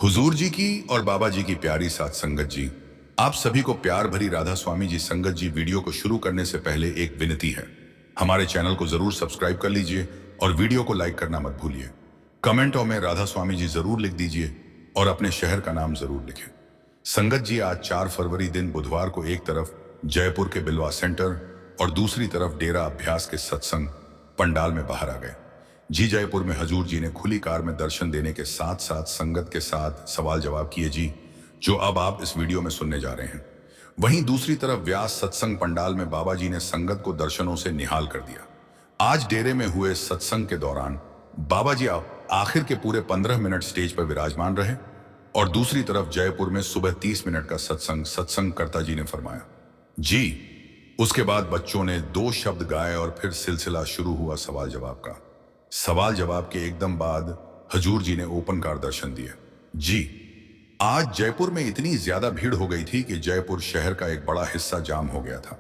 हुजूर जी की और बाबा जी की प्यारी साथ संगत जी, आप सभी को प्यार भरी राधा स्वामी जी संगत जी। वीडियो को शुरू करने से पहले एक विनती है, हमारे चैनल को जरूर सब्सक्राइब कर लीजिए और वीडियो को लाइक करना मत भूलिए। कमेंटों में राधा स्वामी जी जरूर लिख दीजिए और अपने शहर का नाम जरूर लिखें। संगत जी, आज 4 फरवरी दिन बुधवार को एक तरफ जयपुर के बिलवा सेंटर और दूसरी तरफ डेरा अभ्यास के सत्संग पंडाल में बाहर आ गए। जी जयपुर में हजूर जी ने खुली कार में दर्शन देने के साथ साथ संगत के साथ सवाल जवाब किए जी, जो अब आप इस वीडियो में सुनने जा रहे हैं। वहीं दूसरी तरफ व्यास सत्संग पंडाल में बाबा जी ने संगत को दर्शनों से निहाल कर दिया। आज डेरे में हुए सत्संग के दौरान बाबा जी आखिर के पूरे 15 मिनट स्टेज पर विराजमान रहे और दूसरी तरफ जयपुर में सुबह 30 मिनट का सत्संग कर्ता जी ने फरमाया जी। उसके बाद बच्चों ने 2 शब्द गाए और फिर सिलसिला शुरू हुआ सवाल जवाब का। सवाल जवाब के एकदम बाद हजूर जी ने ओपन कार दर्शन दिए जी। आज जयपुर में इतनी ज्यादा भीड़ हो गई थी कि जयपुर शहर का एक बड़ा हिस्सा जाम हो गया था।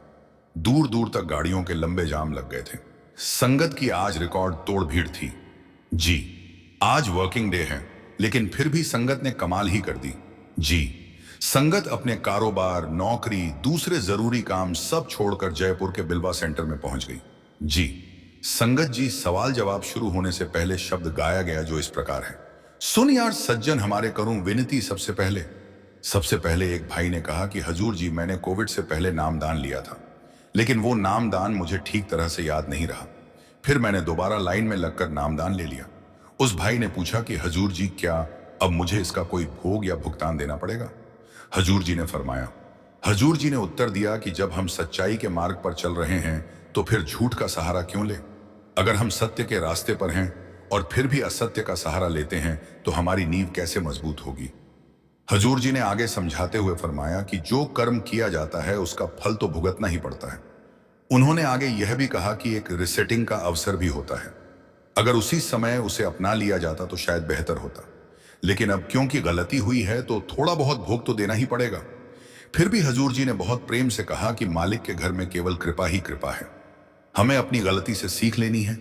दूर दूर तक गाड़ियों के लंबे जाम लग गए थे। संगत की आज रिकॉर्ड तोड़ भीड़ थी जी। आज वर्किंग डे है लेकिन फिर भी संगत ने कमाल ही कर दी जी। संगत अपने कारोबार, नौकरी, दूसरे जरूरी काम सब छोड़कर जयपुर के बिलवा सेंटर में पहुंच गई जी। संगत जी, सवाल जवाब शुरू होने से पहले शब्द गाया गया जो इस प्रकार है। सुन यार सज्जन, हमारे करूं विनती। सबसे पहले एक भाई ने कहा कि हजूर जी, मैंने कोविड से पहले नामदान लिया था, लेकिन वो नामदान मुझे ठीक तरह से याद नहीं रहा। फिर मैंने दोबारा लाइन में लगकर नामदान ले लिया। उस भाई ने पूछा कि हजूर जी, क्या अब मुझे इसका कोई भोग या भुगतान देना पड़ेगा? हजूर जी ने फरमाया, हजूर जी ने उत्तर दिया कि जब हम सच्चाई के मार्ग पर चल रहे हैं तो फिर झूठ का सहारा क्यों ले? अगर हम सत्य के रास्ते पर हैं और फिर भी असत्य का सहारा लेते हैं तो हमारी नींव कैसे मजबूत होगी? हजूर जी ने आगे समझाते हुए फरमाया कि जो कर्म किया जाता है उसका फल तो भुगतना ही पड़ता है। उन्होंने आगे यह भी कहा कि एक रिसेटिंग का अवसर भी होता है। अगर उसी समय उसे अपना लिया जाता तो शायद बेहतर होता, लेकिन अब क्योंकि गलती हुई है तो थोड़ा बहुत भोग तो देना ही पड़ेगा। फिर भी हजूर जी ने बहुत प्रेम से कहा कि मालिक के घर में केवल कृपा ही कृपा है। हमें अपनी गलती से सीख लेनी है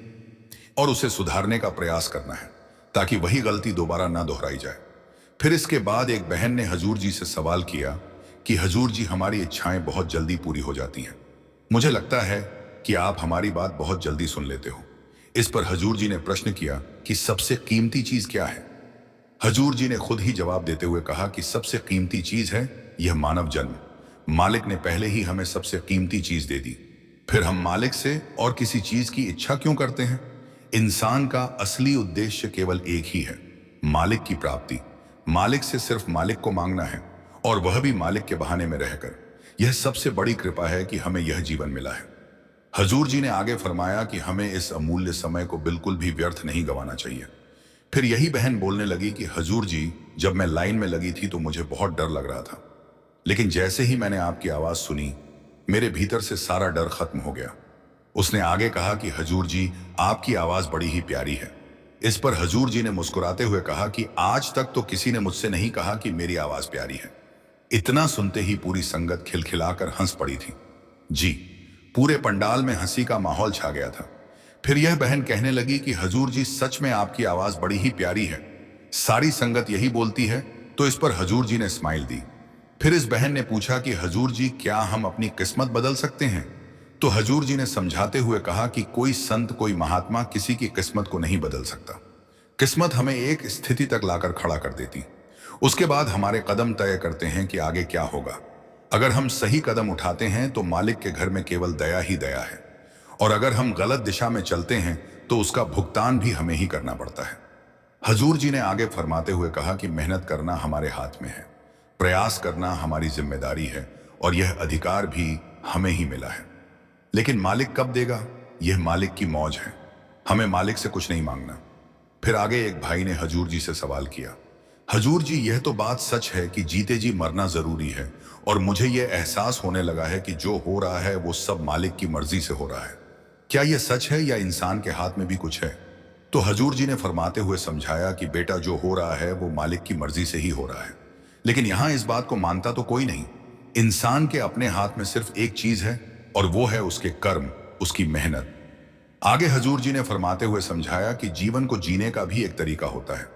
और उसे सुधारने का प्रयास करना है ताकि वही गलती दोबारा ना दोहराई जाए। फिर इसके बाद एक बहन ने हजूर जी से सवाल किया कि हजूर जी, हमारी इच्छाएं बहुत जल्दी पूरी हो जाती हैं। मुझे लगता है कि आप हमारी बात बहुत जल्दी सुन लेते हो। इस पर हजूर जी ने प्रश्न किया कि सबसे कीमती चीज क्या है? हजूर जी ने खुद ही जवाब देते हुए कहा कि सबसे कीमती चीज है यह मानव जन्म। मालिक ने पहले ही हमें सबसे कीमती चीज दे दी, फिर हम मालिक से और किसी चीज की इच्छा क्यों करते हैं? इंसान का असली उद्देश्य केवल एक ही है, मालिक की प्राप्ति। मालिक से सिर्फ मालिक को मांगना है और वह भी मालिक के बहाने में रहकर। यह सबसे बड़ी कृपा है कि हमें यह जीवन मिला है। हजूर जी ने आगे फरमाया कि हमें इस अमूल्य समय को बिल्कुल भी व्यर्थ नहीं गंवाना चाहिए। फिर यही बहन बोलने लगी कि हजूर जी, जब मैं लाइन में लगी थी तो मुझे बहुत डर लग रहा था, लेकिन जैसे ही मैंने आपकी आवाज सुनी मेरे भीतर से सारा डर खत्म हो गया। उसने आगे कहा कि हजूर जी, आपकी आवाज बड़ी ही प्यारी है। इस पर हजूर जी ने मुस्कुराते हुए कहा कि आज तक तो किसी ने मुझसे नहीं कहा कि मेरी आवाज प्यारी है। इतना सुनते ही पूरी संगत खिलखिलाकर हंस पड़ी थी जी। पूरे पंडाल में हंसी का माहौल छा गया था। फिर यह बहन कहने लगी कि हजूर जी, सच में आपकी आवाज बड़ी ही प्यारी है। सारी संगत यही बोलती है। तो इस पर हजूर जी ने स्माइल दी। फिर इस बहन ने पूछा कि हजूर जी, क्या हम अपनी किस्मत बदल सकते हैं? तो हजूर जी ने समझाते हुए कहा कि कोई संत, कोई महात्मा किसी की किस्मत को नहीं बदल सकता। किस्मत हमें एक स्थिति तक लाकर खड़ा कर देती, उसके बाद हमारे कदम तय करते हैं कि आगे क्या होगा। अगर हम सही कदम उठाते हैं तो मालिक के घर में केवल दया ही दया है, और अगर हम गलत दिशा में चलते हैं तो उसका भुगतान भी हमें ही करना पड़ता है। हजूर जी ने आगे फरमाते हुए कहा कि मेहनत करना हमारे हाथ में है, प्रयास करना हमारी जिम्मेदारी है और यह अधिकार भी हमें ही मिला है। लेकिन मालिक कब देगा, यह मालिक की मौज है। हमें मालिक से कुछ नहीं मांगना। फिर आगे एक भाई ने हजूर जी से सवाल किया, हजूर जी, यह तो बात सच है कि जीते जी मरना जरूरी है, और मुझे यह एहसास होने लगा है कि जो हो रहा है वो सब मालिक की मर्जी से हो रहा है। क्या यह सच है या इंसान के हाथ में भी कुछ है? तो हजूर जी ने फरमाते हुए समझाया कि बेटा, जो हो रहा है वो मालिक की मर्जी से ही हो रहा है, लेकिन यहां इस बात को मानता तो कोई नहीं। इंसान के अपने हाथ में सिर्फ एक चीज है और वो है उसके कर्म, उसकी मेहनत। आगे हजूर जी ने फरमाते हुए समझाया कि जीवन को जीने का भी एक तरीका होता है।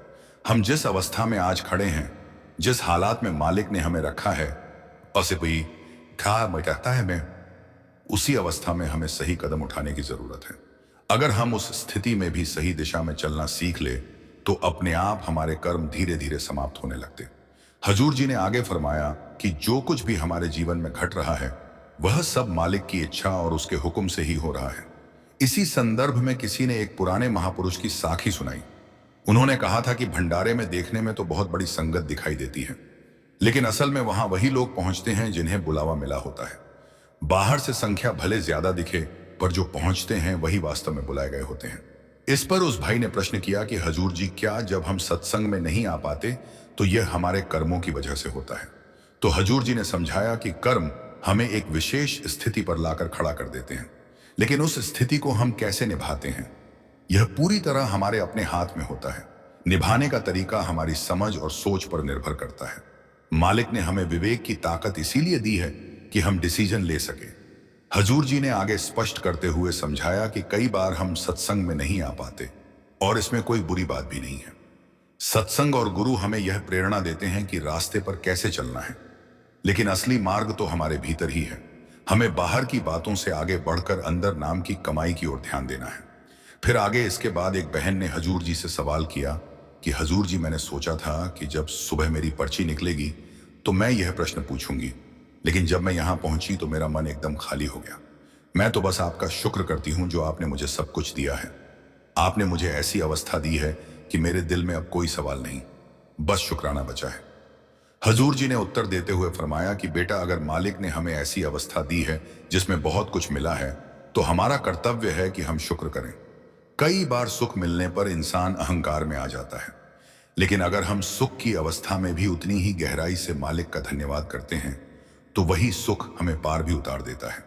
हम जिस अवस्था में आज खड़े हैं, जिस हालात में मालिक ने हमें रखा है, उसे भी क्या मैं कहता है मैं उसी अवस्था में हमें सही कदम उठाने की जरूरत है। अगर हम उस स्थिति में भी सही दिशा में चलना सीख ले तो अपने आप हमारे कर्म धीरे धीरे समाप्त होने लगते। हजूर जी ने आगे फरमाया कि जो कुछ भी हमारे जीवन में घट रहा है वह सब मालिक की इच्छा और उसके हुक्म से ही हो रहा है। इसी संदर्भ में किसी ने एक पुराने महापुरुष की साखी सुनाई। उन्होंने कहा था कि भंडारे में देखने में तो बहुत बड़ी संगत दिखाई देती है, लेकिन असल में वहां वही लोग पहुंचते हैं जिन्हें बुलावा मिला होता है। बाहर से संख्या भले ज्यादा दिखे, पर जो पहुंचते हैं वही वास्तव में बुलाए गए होते हैं। इस पर उस भाई ने प्रश्न किया कि हजूर जी, क्या जब हम सत्संग में नहीं आ पाते तो यह हमारे कर्मों की वजह से होता है? तो हजूर जी ने समझाया कि कर्म हमें एक विशेष स्थिति पर लाकर खड़ा कर देते हैं, लेकिन उस स्थिति को हम कैसे निभाते हैं यह पूरी तरह हमारे अपने हाथ में होता है। निभाने का तरीका हमारी समझ और सोच पर निर्भर करता है। मालिक ने हमें विवेक की ताकत इसीलिए दी है कि हम डिसीजन ले सके। हजूर जी ने आगे स्पष्ट करते हुए समझाया कि कई बार हम सत्संग में नहीं आ पाते और इसमें कोई बुरी बात भी नहीं है। सत्संग और गुरु हमें यह प्रेरणा देते हैं कि रास्ते पर कैसे चलना है, लेकिन असली मार्ग तो हमारे भीतर ही है। हमें बाहर की बातों से आगे बढ़कर अंदर नाम की कमाई की ओर ध्यान देना है। फिर आगे इसके बाद एक बहन ने हजूर जी से सवाल किया कि हजूर जी, मैंने सोचा था कि जब सुबह मेरी पर्ची निकलेगी तो मैं यह प्रश्न पूछूंगी, लेकिन जब मैं यहां पहुंची तो मेरा मन एकदम खाली हो गया। मैं तो बस आपका शुक्र करती हूं जो आपने मुझे सब कुछ दिया है। आपने मुझे ऐसी अवस्था दी है कि मेरे दिल में अब कोई सवाल नहीं, बस शुक्राना बचा है। हजूर जी ने उत्तर देते हुए फरमाया कि बेटा, अगर मालिक ने हमें ऐसी अवस्था दी है जिसमें बहुत कुछ मिला है तो हमारा कर्तव्य है कि हम शुक्र करें। कई बार सुख मिलने पर इंसान अहंकार में आ जाता है, लेकिन अगर हम सुख की अवस्था में भी उतनी ही गहराई से मालिक का धन्यवाद करते हैं तो वही सुख हमें पार भी उतार देता है।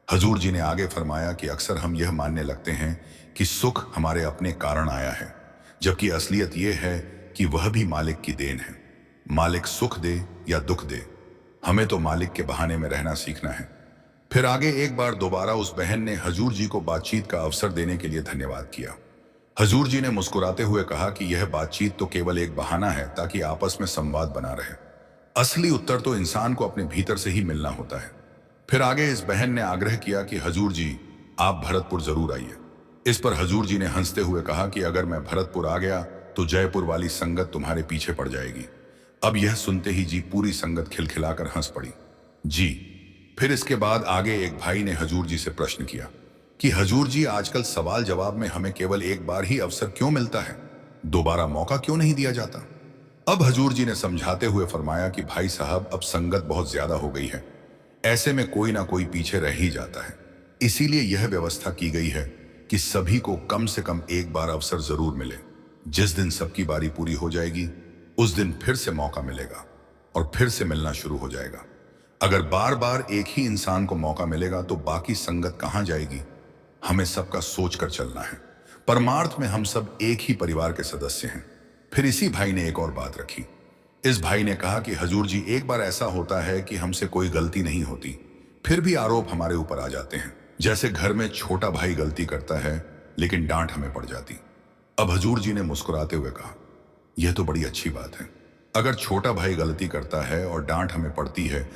हजूर जी ने आगे फरमाया कि अक्सर हम यह मानने लगते हैं कि सुख हमारे अपने कारण आया है, जबकि असलियत यह है कि वह भी मालिक की देन है। मालिक सुख दे या दुख दे, हमें तो मालिक के बहाने में रहना सीखना है। फिर आगे एक बार दोबारा उस बहन ने हजूर जी को बातचीत का अवसर देने के लिए धन्यवाद किया। हजूर जी ने मुस्कुराते हुए कहा कि यह बातचीत तो केवल एक बहाना है ताकि आपस में संवाद बना रहे। असली उत्तर तो इंसान को अपने भीतर से ही मिलना होता है। फिर आगे इस बहन ने आग्रह किया कि हजूर जी, आप भरतपुर जरूर आइए। इस पर हजूर जी ने हंसते हुए कहा कि अगर मैं भरतपुर आ गया तो जयपुर वाली संगत तुम्हारे पीछे पड़ जाएगी। अब यह सुनते ही जी पूरी संगत खिलखिलाकर हंस पड़ी। जी। फिर इसके बाद आगे एक भाई ने हजूर जी से प्रश्न किया कि हजूर जी, आजकल सवाल जवाब में हमें केवल एक बार ही अवसर क्यों मिलता है, दोबारा मौका क्यों नहीं दिया जाता? अब हजूर जी ने समझाते हुए फरमाया कि भाई साहब, अब संगत बहुत ज्यादा हो गई है, ऐसे में कोई ना कोई पीछे रह ही जाता है। इसीलिए यह व्यवस्था की गई है कि सभी को कम से कम एक बार अवसर जरूर मिले। जिस दिन सबकी बारी पूरी हो जाएगी उस दिन फिर से मौका मिलेगा और फिर से मिलना शुरू हो जाएगा। अगर बार बार एक ही इंसान को मौका मिलेगा तो बाकी संगत कहां जाएगी? हमें सबका सोच कर चलना है। परमार्थ में हम सब एक ही परिवार के सदस्य हैं। फिर इसी भाई ने एक और बात रखी। इस भाई ने कहा कि हजूर जी, एक बार ऐसा होता है कि हमसे कोई गलती नहीं होती, फिर भी आरोप हमारे ऊपर आ जाते हैं। जैसे घर में छोटा भाई गलती करता है लेकिन डांट हमें पड़ जाती। अब हजूर जी ने मुस्कुराते हुए कहा, यह तो बड़ी अच्छी बात है। अगर छोटा भाई गलती करता है और डांट हमें पड़ती है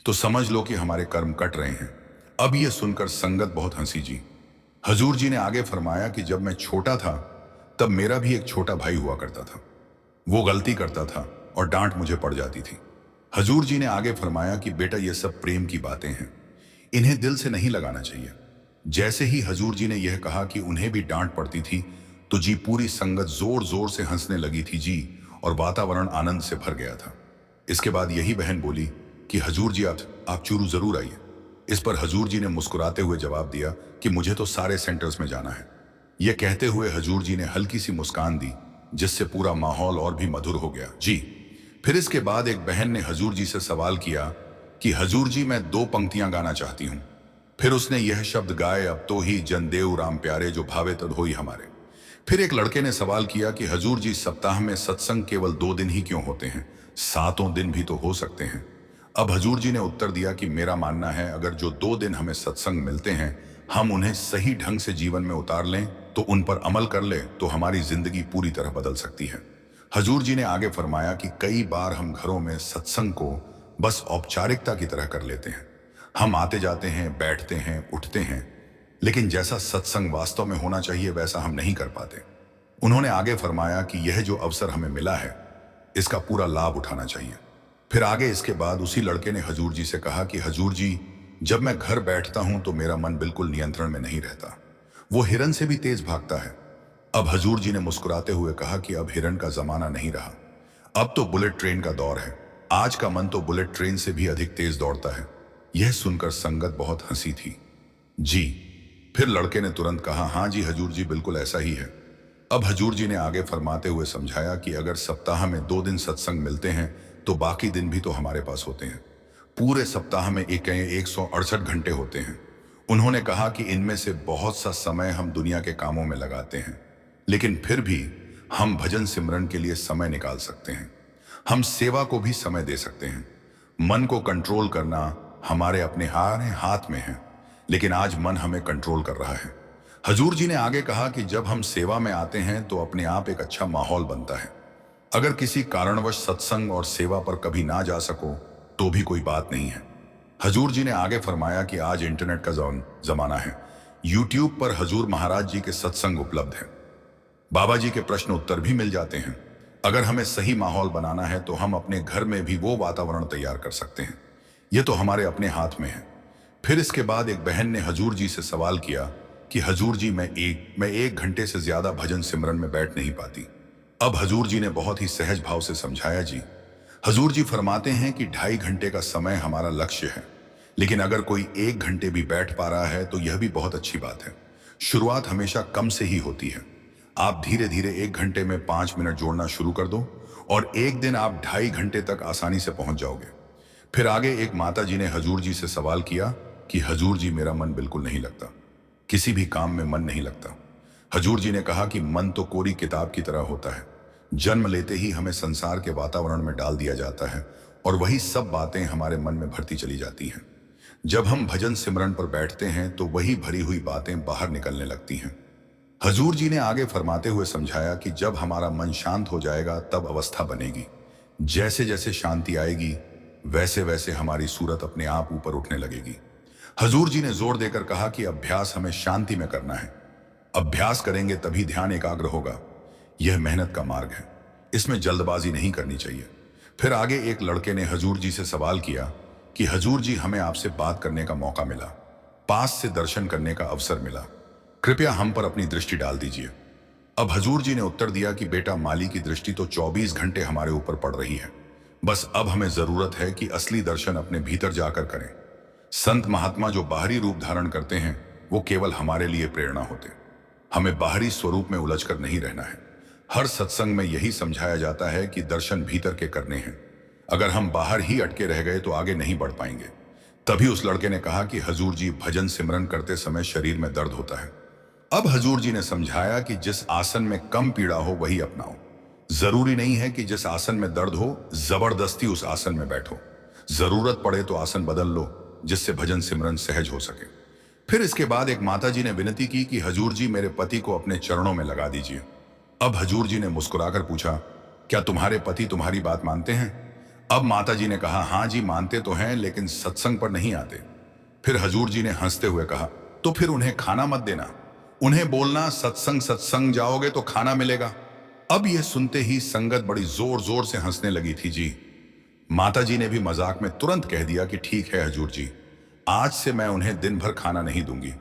तो समझ लो कि हमारे कर्म कट रहे हैं। अब यह सुनकर संगत बहुत हंसी जी। हजूर जी ने आगे फरमाया कि जब मैं छोटा था तब मेरा भी एक छोटा भाई हुआ करता था। वो गलती करता था और डांट मुझे पड़ जाती थी। हजूर जी ने आगे फरमाया कि बेटा, ये सब प्रेम की बातें हैं, इन्हें दिल से नहीं लगाना चाहिए। जैसे ही हजूर जी ने यह कहा कि उन्हें भी डांट पड़ती थी तो जी पूरी संगत जोर जोर से हंसने लगी थी जी, और वातावरण आनंद से भर गया था। इसके बाद यही बहन बोली कि हजूर जी, आप चूरू जरूर आइए। इस पर हजूर जी ने मुस्कुराते हुए जवाब दिया कि मुझे तो सारे सेंटर्स में जाना है। यह कहते हुए हजूर जी ने हल्की सी मुस्कान दी जिससे पूरा माहौल और भी मधुर हो गया जी। फिर इसके बाद एक बहन ने हजूर जी से सवाल किया कि हजूर जी, मैं 2 पंक्तियां गाना चाहती हूं। फिर उसने यह शब्द गाए, अब तो ही जनदेव राम प्यारे, जो भावे तद होई हमारे। फिर एक लड़के ने सवाल किया कि हजूर जी, सप्ताह में सत्संग केवल 2 दिन ही क्यों होते हैं, 7 दिन भी तो हो सकते हैं। अब हजूर जी ने उत्तर दिया कि मेरा मानना है, अगर जो 2 दिन हमें सत्संग मिलते हैं हम उन्हें सही ढंग से जीवन में उतार लें, तो उन पर अमल कर ले, तो हमारी जिंदगी पूरी तरह बदल सकती है। हजूर जी ने आगे फरमाया कि कई बार हम घरों में सत्संग को बस औपचारिकता की तरह कर लेते हैं। हम आते जाते हैं, बैठते हैं, उठते हैं, लेकिन जैसा सत्संग वास्तव में होना चाहिए वैसा हम नहीं कर पाते। उन्होंने आगे फरमाया कि यह जो अवसर हमें मिला है, इसका पूरा लाभ उठाना चाहिए। फिर आगे इसके बाद उसी लड़के ने हजूर जी से कहा कि हजूर जी, जब मैं घर बैठता हूं तो मेरा मन बिल्कुल नियंत्रण में नहीं रहता, वो हिरन से भी तेज भागता है। अब हजूर जी ने मुस्कुराते हुए कहा कि अब हिरन का जमाना नहीं रहा, अब तो बुलेट ट्रेन का दौर है। आज का मन तो बुलेट ट्रेन से भी अधिक तेज दौड़ता है। यह सुनकर संगत बहुत हंसी थी। जी। फिर लड़के ने तुरंत कहा, हाँ जी हजूर जी, बिल्कुल ऐसा ही है। अब हजूर जी ने आगे फरमाते हुए समझाया कि अगर सप्ताह में 2 दिन सत्संग मिलते हैं तो बाकी दिन भी तो हमारे पास होते हैं। पूरे सप्ताह में 168 घंटे होते हैं। उन्होंने कहा कि इनमें से बहुत सा समय हम दुनिया के कामों में लगाते हैं, लेकिन फिर भी हम भजन सिमरन के लिए समय निकाल सकते हैं। हम सेवा को भी समय दे सकते हैं। मन को कंट्रोल करना हमारे अपने हाथ में है, लेकिन आज मन हमें कंट्रोल कर रहा है। हजूर जी ने आगे कहा कि जब हम सेवा में आते हैं तो अपने आप एक अच्छा माहौल बनता है। अगर किसी कारणवश सत्संग और सेवा पर कभी ना जा सको तो भी कोई बात नहीं है। हजूर जी ने आगे फरमाया कि आज इंटरनेट का जमाना है। यूट्यूब पर हजूर महाराज जी के सत्संग उपलब्ध है। बाबा जी के प्रश्न उत्तर भी मिल जाते हैं। अगर हमें सही माहौल बनाना है तो हम अपने घर में भी वो वातावरण तैयार कर सकते हैं। ये तो हमारे अपने हाथ में है। फिर इसके बाद एक बहन ने हजूर जी से सवाल किया कि हजूर जी, मैं एक घंटे से ज्यादा भजन सिमरन में बैठ नहीं पाती। अब हजूर जी ने बहुत ही सहज भाव से समझाया, जी हजूर जी फरमाते हैं कि 2.5 घंटे का समय हमारा लक्ष्य है, लेकिन अगर कोई 1 घंटे भी बैठ पा रहा है तो यह भी बहुत अच्छी बात है। शुरुआत हमेशा कम से ही होती है। आप धीरे धीरे 1 घंटे में 5 मिनट जोड़ना शुरू कर दो और एक दिन आप 2.5 घंटे तक आसानी से पहुंच जाओगे। फिर आगे एक माता जी ने हजूर जी से सवाल किया कि हजूर जी, मेरा मन बिल्कुल नहीं लगता, किसी भी काम में मन नहीं लगता। हजूर जी ने कहा कि मन तो कोरी किताब की तरह होता है। जन्म लेते ही हमें संसार के वातावरण में डाल दिया जाता है और वही सब बातें हमारे मन में भरती चली जाती हैं। जब हम भजन सिमरन पर बैठते हैं तो वही भरी हुई बातें बाहर निकलने लगती हैं। हजूर जी ने आगे फरमाते हुए समझाया कि जब हमारा मन शांत हो जाएगा तब अवस्था बनेगी। जैसे जैसे शांति आएगी वैसे वैसे हमारी सूरत अपने आप ऊपर उठने लगेगी। हजूर जी ने जोर देकर कहा कि अभ्यास हमें शांति में करना है। अभ्यास करेंगे तभी ध्यान एकाग्र होगा। यह मेहनत का मार्ग है, इसमें जल्दबाजी नहीं करनी चाहिए। फिर आगे एक लड़के ने हजूर जी से सवाल किया कि हजूर जी, हमें आपसे बात करने का मौका मिला, पास से दर्शन करने का अवसर मिला, कृपया हम पर अपनी दृष्टि डाल दीजिए। अब हजूर जी ने उत्तर दिया कि बेटा, माली की दृष्टि तो 24 घंटे हमारे ऊपर पड़ रही है। बस अब हमें जरूरत है कि असली दर्शन अपने भीतर जाकर करें। संत महात्मा जो बाहरी रूप धारण करते हैं वो केवल हमारे लिए प्रेरणा होते। हमें बाहरी स्वरूप में उलझकर नहीं रहना है। हर सत्संग में यही समझाया जाता है कि दर्शन भीतर के करने हैं। अगर हम बाहर ही अटके रह गए तो आगे नहीं बढ़ पाएंगे। तभी उस लड़के ने कहा कि हजूर जी, भजन सिमरन करते समय शरीर में दर्द होता है। अब हजूर जी ने समझाया कि जिस आसन में कम पीड़ा हो वही अपनाओ। जरूरी नहीं है कि जिस आसन में दर्द हो जबरदस्ती उस आसन में बैठो। जरूरत पड़े तो आसन बदल लो, जिससे भजन सिमरन सहज हो सके। फिर इसके बाद एक माता जी ने विनती की कि हजूर जी, मेरे पति को अपने चरणों में लगा दीजिए। अब हजूर जी ने मुस्कुराकर पूछा, क्या तुम्हारे पति तुम्हारी बात मानते हैं? अब माता जी ने कहा, हाँ जी, मानते तो हैं, लेकिन सत्संग पर नहीं आते। फिर हजूर जी ने हंसते हुए कहा, तो फिर उन्हें खाना मत देना, उन्हें बोलना सत्संग जाओगे तो खाना मिलेगा। अब यह सुनते ही संगत बड़ी जोर जोर से हंसने लगी थी। जी। माता जी ने भी मजाक में तुरंत कह दिया कि ठीक है हजूर जी, आज से मैं उन्हें दिन भर खाना नहीं दूंगी।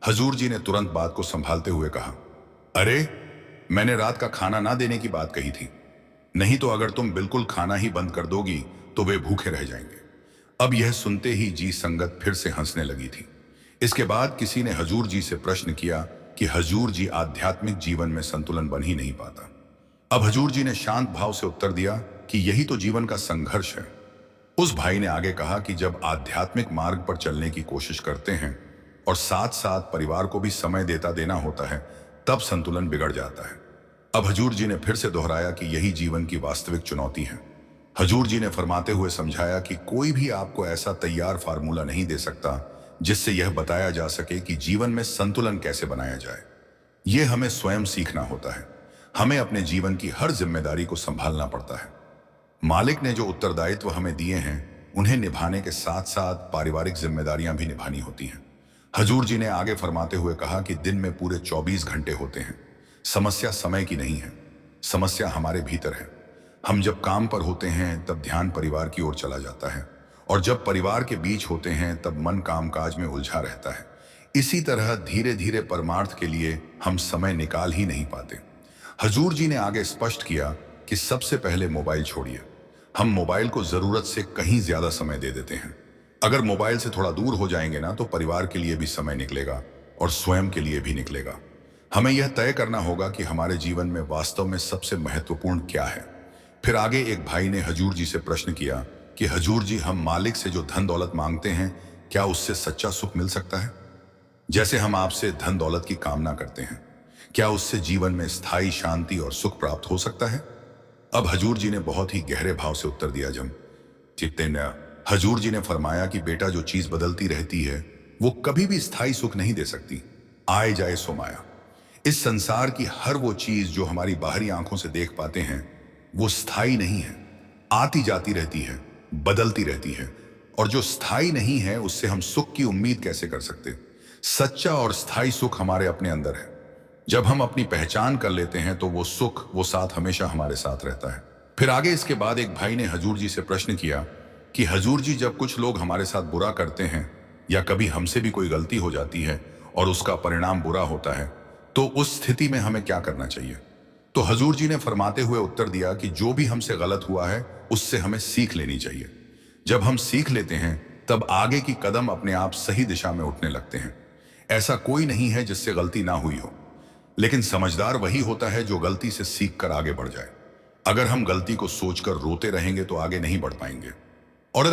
हजूर जी ने तुरंत बात को संभालते हुए कहा, अरे, मैंने रात का खाना ना देने की बात कही थी, नहीं तो अगर तुम बिल्कुल खाना ही बंद कर दोगी तो वे भूखे रह जाएंगे। अब यह सुनते ही जी संगत फिर से हंसने लगी थी। इसके बाद किसी ने हजूर जी से प्रश्न किया कि हजूर जी, आध्यात्मिक जीवन में संतुलन बन ही नहीं पाता। अब हजूर जी ने शांत भाव से उत्तर दिया कि यही तो जीवन का संघर्ष है। उस भाई ने आगे कहा कि जब आध्यात्मिक मार्ग पर चलने की कोशिश करते हैं और साथ साथ परिवार को भी समय देना होता है, तब संतुलन बिगड़ जाता है। अब हजूर जी ने फिर से दोहराया कि यही जीवन की वास्तविक चुनौती है। हजूर जी ने फरमाते हुए समझाया कि कोई भी आपको ऐसा तैयार फार्मूला नहीं दे सकता जिससे यह बताया जा सके कि जीवन में संतुलन कैसे बनाया जाए। यह हमें स्वयं सीखना होता है। हमें अपने जीवन की हर जिम्मेदारी को संभालना पड़ता है। मालिक ने जो उत्तरदायित्व हमें दिए हैं, उन्हें निभाने के साथ साथ पारिवारिक जिम्मेदारियां भी निभानी होती हैं। हजूर जी ने आगे फरमाते हुए कहा कि दिन में पूरे 24 घंटे होते हैं। समस्या समय की नहीं है, समस्या हमारे भीतर है। हम जब काम पर होते हैं तब ध्यान परिवार की ओर चला जाता है, और जब परिवार के बीच होते हैं तब मन कामकाज में उलझा रहता है। इसी तरह धीरे धीरे परमार्थ के लिए हम समय निकाल ही नहीं पाते। हजूर जी ने आगे स्पष्ट किया कि सबसे पहले मोबाइल छोड़िए। हम मोबाइल को जरूरत से कहीं ज्यादा समय दे देते हैं। अगर मोबाइल से थोड़ा दूर हो जाएंगे ना, तो परिवार के लिए भी समय निकलेगा और स्वयं के लिए भी निकलेगा। हमें यह तय करना होगा कि हमारे जीवन में वास्तव में सबसे महत्वपूर्ण क्या है। फिर आगे एक भाई ने हजूर जी से प्रश्न किया कि हजूर जी, हम मालिक से जो धन दौलत मांगते हैं, क्या उससे सच्चा सुख मिल सकता है? जैसे हम आपसे धन दौलत की कामना करते हैं, क्या उससे जीवन में स्थायी शांति और सुख प्राप्त हो सकता है? अब हजूर जी ने बहुत ही गहरे भाव से उत्तर दिया। जब चित्तेन्या हजूर जी ने फरमाया कि बेटा, जो चीज बदलती रहती है वो कभी भी स्थायी सुख नहीं दे सकती। आए जाए सो माया। इस संसार की हर वो चीज जो हमारी बाहरी आंखों से देख पाते हैं, वो स्थायी नहीं है, आती जाती रहती है, बदलती रहती है। और जो स्थायी नहीं है, उससे हम सुख की उम्मीद कैसे कर सकते? सच्चा और स्थायी सुख हमारे अपने अंदर है। जब हम अपनी पहचान कर लेते हैं तो वो सुख, वो साथ हमेशा हमारे साथ रहता है। फिर आगे इसके बाद एक भाई ने हजूर जी से प्रश्न किया कि हजूर जी, जब कुछ लोग हमारे साथ बुरा करते हैं या कभी हमसे भी कोई गलती हो जाती है और उसका परिणाम बुरा होता है, तो उस स्थिति में हमें क्या करना चाहिए? तो हजूर जी ने फरमाते हुए उत्तर दिया कि जो भी हमसे गलत हुआ है उससे हमें सीख लेनी चाहिए। जब हम सीख लेते हैं तब आगे की कदम अपने आप सही दिशा में उठने लगते हैं। ऐसा कोई नहीं है जिससे गलती ना हुई हो, लेकिन समझदार वही होता है जो गलती से सीख कर आगे बढ़ जाए। अगर हम गलती को सोचकर रोते रहेंगे तो आगे नहीं बढ़ पाएंगे, और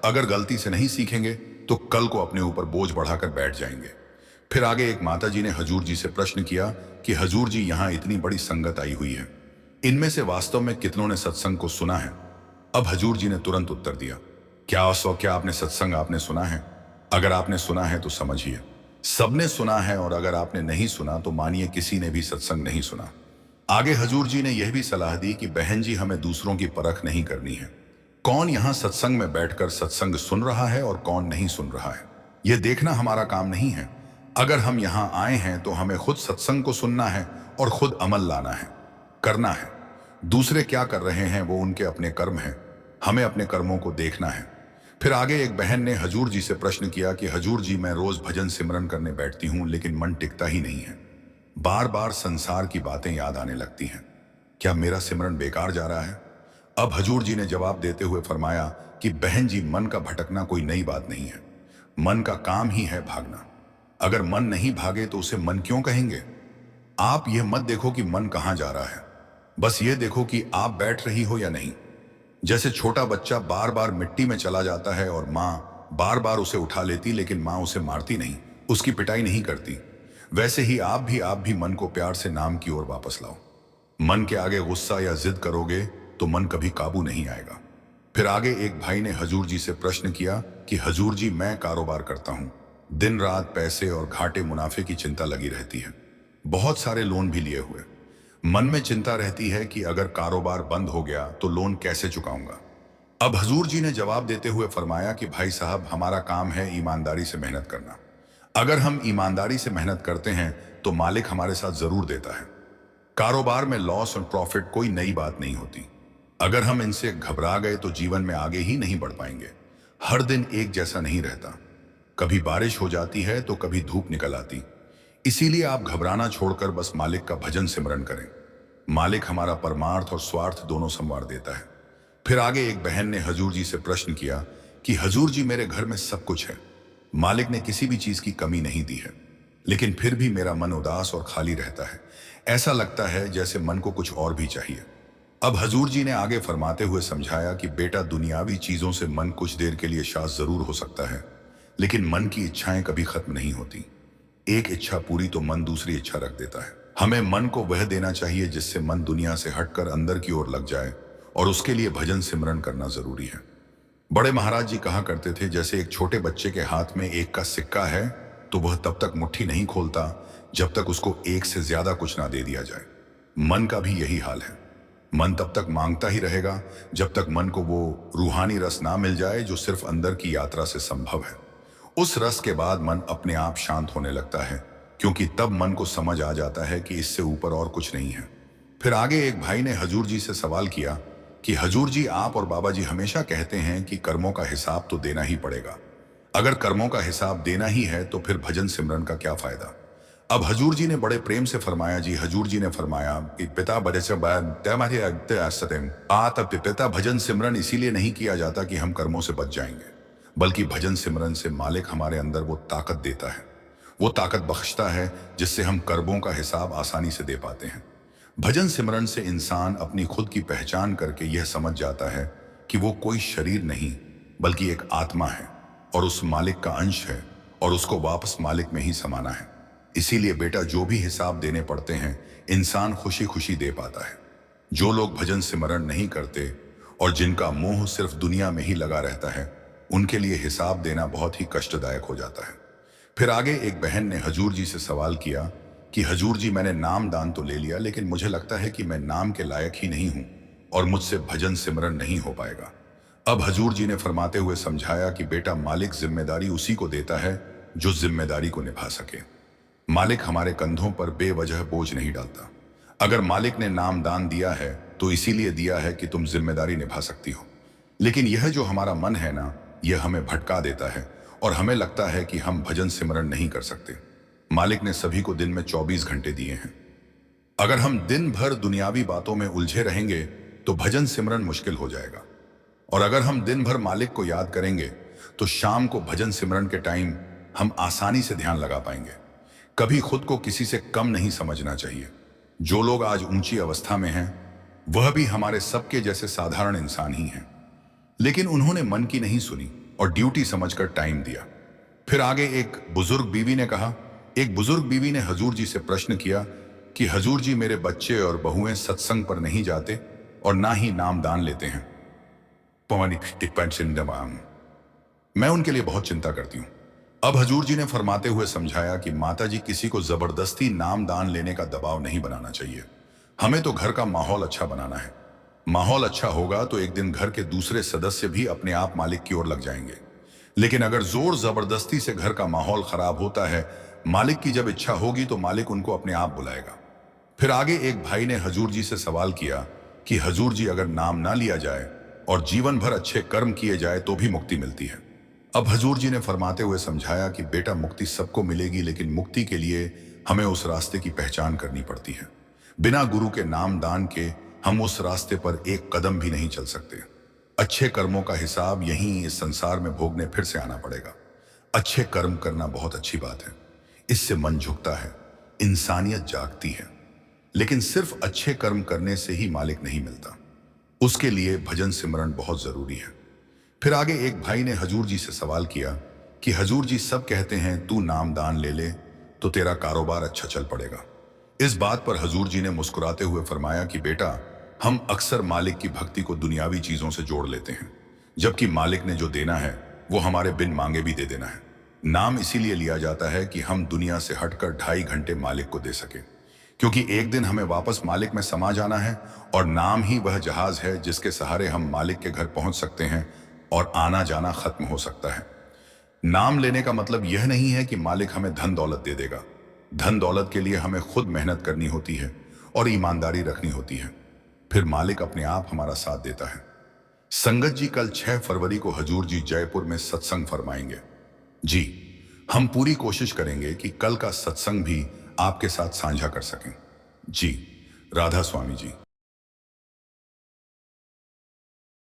अगर गलती से नहीं सीखेंगे तो कल को अपने ऊपर बोझ बढ़ाकर बैठ जाएंगे। फिर आगे एक माता जी ने हजूर जी से प्रश्न किया कि हजूर जी, यहाँ इतनी बड़ी संगत आई हुई है, इनमें से वास्तव में कितनों ने सत्संग को सुना है? अब हजूर जी ने तुरंत उत्तर दिया, क्या आपने सत्संग आपने सुना है? अगर आपने सुना है तो समझिए सबने सुना है, और अगर आपने नहीं सुना तो मानिए किसी ने भी सत्संग नहीं सुना। आगे हजूर जी ने यह भी सलाह दी कि बहन जी, हमें दूसरों की परख नहीं करनी है। कौन यहां सत्संग में बैठकर सत्संग सुन रहा है और कौन नहीं सुन रहा है, यह देखना हमारा काम नहीं है। अगर हम यहां आए हैं तो हमें खुद सत्संग को सुनना है और खुद अमल लाना है, करना है। दूसरे क्या कर रहे हैं वो उनके अपने कर्म हैं, हमें अपने कर्मों को देखना है। फिर आगे एक बहन ने हजूर जी से प्रश्न किया कि हजूर जी, मैं रोज भजन सिमरन करने बैठती हूं लेकिन मन टिकता ही नहीं है। बार बार संसार की बातें याद आने लगती हैं। क्या मेरा सिमरन बेकार जा रहा है? अब हजूर जी ने जवाब देते हुए फरमाया कि बहन जी, मन का भटकना कोई नई बात नहीं है। मन का काम ही है भागना। अगर मन नहीं भागे तो उसे मन क्यों कहेंगे? आप यह मत देखो कि मन कहां जा रहा है, बस ये देखो कि आप बैठ रही हो या नहीं। जैसे छोटा बच्चा बार बार मिट्टी में चला जाता है और माँ बार बार उसे उठा लेती, लेकिन माँ उसे मारती नहीं, उसकी पिटाई नहीं करती, वैसे ही आप भी मन को प्यार से नाम की ओर वापस लाओ। मन के आगे गुस्सा या जिद करोगे तो मन कभी काबू नहीं आएगा। फिर आगे एक भाई ने हजूर जी से प्रश्न किया कि हजूर जी, मैं कारोबार करता हूँ, दिन रात पैसे और घाटे मुनाफे की चिंता लगी रहती है, बहुत सारे लोन भी लिए हुए। मन में चिंता रहती है कि अगर कारोबार बंद हो गया तो लोन कैसे चुकाऊंगा। अब हजूर जी ने जवाब देते हुए फरमाया कि भाई साहब, हमारा काम है ईमानदारी से मेहनत करना। अगर हम ईमानदारी से मेहनत करते हैं तो मालिक हमारे साथ जरूर देता है। कारोबार में लॉस और प्रॉफिट कोई नई बात नहीं होती। अगर हम इनसे घबरा गए तो जीवन में आगे ही नहीं बढ़ पाएंगे। हर दिन एक जैसा नहीं रहता, कभी बारिश हो जाती है तो कभी धूप निकल आती। इसीलिए आप घबराना छोड़कर बस मालिक का भजन सिमरन करें। मालिक हमारा परमार्थ और स्वार्थ दोनों संवार देता है। फिर आगे एक बहन ने हजूर जी से प्रश्न किया कि हजूर जी, मेरे घर में सब कुछ है, मालिक ने किसी भी चीज की कमी नहीं दी है, लेकिन फिर भी मेरा मन उदास और खाली रहता है। ऐसा लगता है जैसे मन को कुछ और भी चाहिए। अब हजूर जी ने आगे फरमाते हुए समझाया कि बेटा, दुनियावी चीजों से मन कुछ देर के लिए शांत जरूर हो सकता है, लेकिन मन की इच्छाएं कभी खत्म नहीं होती। एक इच्छा पूरी तो मन दूसरी इच्छा रख देता है। हमें मन को वह देना चाहिए जिससे मन दुनिया से हटकर अंदर की ओर लग जाए, और उसके लिए भजन सिमरन करना जरूरी है। बड़े महाराज जी कहा करते थे, जैसे एक छोटे बच्चे के हाथ में एक का सिक्का है तो वह तब तक मुट्ठी नहीं खोलता जब तक उसको एक से ज्यादा कुछ ना दे दिया जाए। मन का भी यही हाल है। मन तब तक मांगता ही रहेगा जब तक मन को वो रूहानी रस ना मिल जाए जो सिर्फ अंदर की यात्रा से संभव है। उस रस के बाद मन अपने आप शांत होने लगता है, क्योंकि तब मन को समझ आ जाता है कि इससे ऊपर और कुछ नहीं है। फिर आगे एक भाई ने हजूर जी से सवाल किया कि हजूर जी, आप और बाबा जी हमेशा कहते हैं कि कर्मों का हिसाब तो देना ही पड़ेगा। अगर कर्मों का हिसाब देना ही है तो फिर भजन सिमरन का क्या फायदा। अब हजूर जी ने बड़े प्रेम से फरमाया, जी हजूर जी ने फरमाया कि पिता पिता भजन सिमरन इसीलिए नहीं किया जाता कि हम कर्मों से बच जाएंगे, बल्कि भजन सिमरन से मालिक हमारे अंदर वो ताकत देता है, वो ताकत बख्शता है जिससे हम कर्मों का हिसाब आसानी से दे पाते हैं। भजन सिमरन से इंसान अपनी खुद की पहचान करके यह समझ जाता है कि वो कोई शरीर नहीं बल्कि एक आत्मा है और उस मालिक का अंश है और उसको वापस मालिक में ही समाना है। इसीलिए बेटा, जो भी हिसाब देने पड़ते हैं इंसान खुशी खुशी दे पाता है। जो लोग भजन सिमरन नहीं करते और जिनका मोह सिर्फ दुनिया में ही लगा रहता है, उनके लिए हिसाब देना बहुत ही कष्टदायक हो जाता है। फिर आगे एक बहन ने हजूर जी से सवाल किया कि हजूर जी, मैंने नाम दान तो ले लिया, लेकिन मुझे लगता है कि मैं नाम के लायक ही नहीं हूं और मुझसे भजन सिमरन नहीं हो पाएगा। अब हजूर जी ने फरमाते हुए समझाया कि बेटा, मालिक जिम्मेदारी उसी को देता है जो जिम्मेदारी को निभा सके। मालिक हमारे कंधों पर बेवजह बोझ नहीं डालता। अगर मालिक ने नाम दान दिया है तो इसीलिए दिया है कि तुम जिम्मेदारी निभा सकती हो, लेकिन यह जो हमारा मन है ना, यह हमें भटका देता है और हमें लगता है कि हम भजन सिमरन नहीं कर सकते। मालिक ने सभी को दिन में 24 घंटे दिए हैं। अगर हम दिन भर दुनियावी बातों में उलझे रहेंगे तो भजन सिमरन मुश्किल हो जाएगा, और अगर हम दिन भर मालिक को याद करेंगे तो शाम को भजन सिमरन के टाइम हम आसानी से ध्यान लगा पाएंगे। कभी खुद को किसी से कम नहीं समझना चाहिए। जो लोग आज ऊंची अवस्था में हैं वह भी हमारे सबके जैसे साधारण इंसान ही हैं, लेकिन उन्होंने मन की नहीं सुनी और ड्यूटी समझकर टाइम दिया। फिर आगे एक बुजुर्ग बीवी ने कहा, एक बुजुर्ग बीवी ने हजूर जी से प्रश्न किया कि हजूर जी, मेरे बच्चे और बहुएं सत्संग पर नहीं जाते और ना ही नाम दान लेते हैं। मैं उनके लिए बहुत चिंता करती हूँ। अब हजूर जी ने फरमाते हुए समझाया कि माता जी, किसी को जबरदस्ती नाम दान लेने का दबाव नहीं बनाना चाहिए। हमें तो घर का माहौल अच्छा बनाना है। माहौल अच्छा होगा तो एक दिन घर के दूसरे सदस्य भी अपने आप मालिक की ओर लग जाएंगे। लेकिन अगर जोर जबरदस्ती से घर का माहौल खराब होता है, मालिक की जब इच्छा होगी तो मालिक उनको अपने आप बुलाएगा। फिर आगे एक भाई ने हजूर जी से सवाल किया कि हजूर जी, अगर नाम ना लिया जाए और जीवन भर अच्छे कर्म किए जाए तो भी मुक्ति मिलती है। अब हजूर जी ने फरमाते हुए समझाया कि बेटा, मुक्ति सबको मिलेगी, लेकिन मुक्ति के लिए हमें उस रास्ते की पहचान करनी पड़ती है। बिना गुरु के नाम दान के हम उस रास्ते पर एक कदम भी नहीं चल सकते। अच्छे कर्मों का हिसाब यहीं इस संसार में भोगने फिर से आना पड़ेगा। अच्छे कर्म करना बहुत अच्छी बात है, इससे मन झुकता है, इंसानियत जागती है, लेकिन सिर्फ अच्छे कर्म करने से ही मालिक नहीं मिलता। उसके लिए भजन सिमरन बहुत जरूरी है। फिर आगे एक भाई ने हजूर जी से सवाल किया कि हजूर जी, सब कहते हैं तू नाम दान ले ले तो तेरा कारोबार अच्छा चल पड़ेगा। इस बात पर हजूर जी ने मुस्कुराते हुए फरमाया कि बेटा, हम अक्सर मालिक की भक्ति को दुनियावी चीजों से जोड़ लेते हैं, जबकि मालिक ने जो देना है वो हमारे बिन मांगे भी दे देना है। नाम इसीलिए लिया जाता है कि हम दुनिया से हटकर 2.5 घंटे मालिक को दे सके, क्योंकि एक दिन हमें वापस मालिक में समा जाना है और नाम ही वह जहाज है जिसके सहारे हम मालिक के घर पहुंच सकते हैं और आना जाना खत्म हो सकता है। नाम लेने का मतलब यह नहीं है कि मालिक हमें धन दौलत दे देगा। धन दौलत के लिए हमें खुद मेहनत करनी होती है और ईमानदारी रखनी होती है, फिर मालिक अपने आप हमारा साथ देता है। संगत जी, कल 6 फरवरी को हजूर जी जयपुर में सत्संग फरमाएंगे। जी, हम पूरी कोशिश करेंगे कि कल का सत्संग भी आपके साथ साझा कर सकें। जी, राधा स्वामी जी।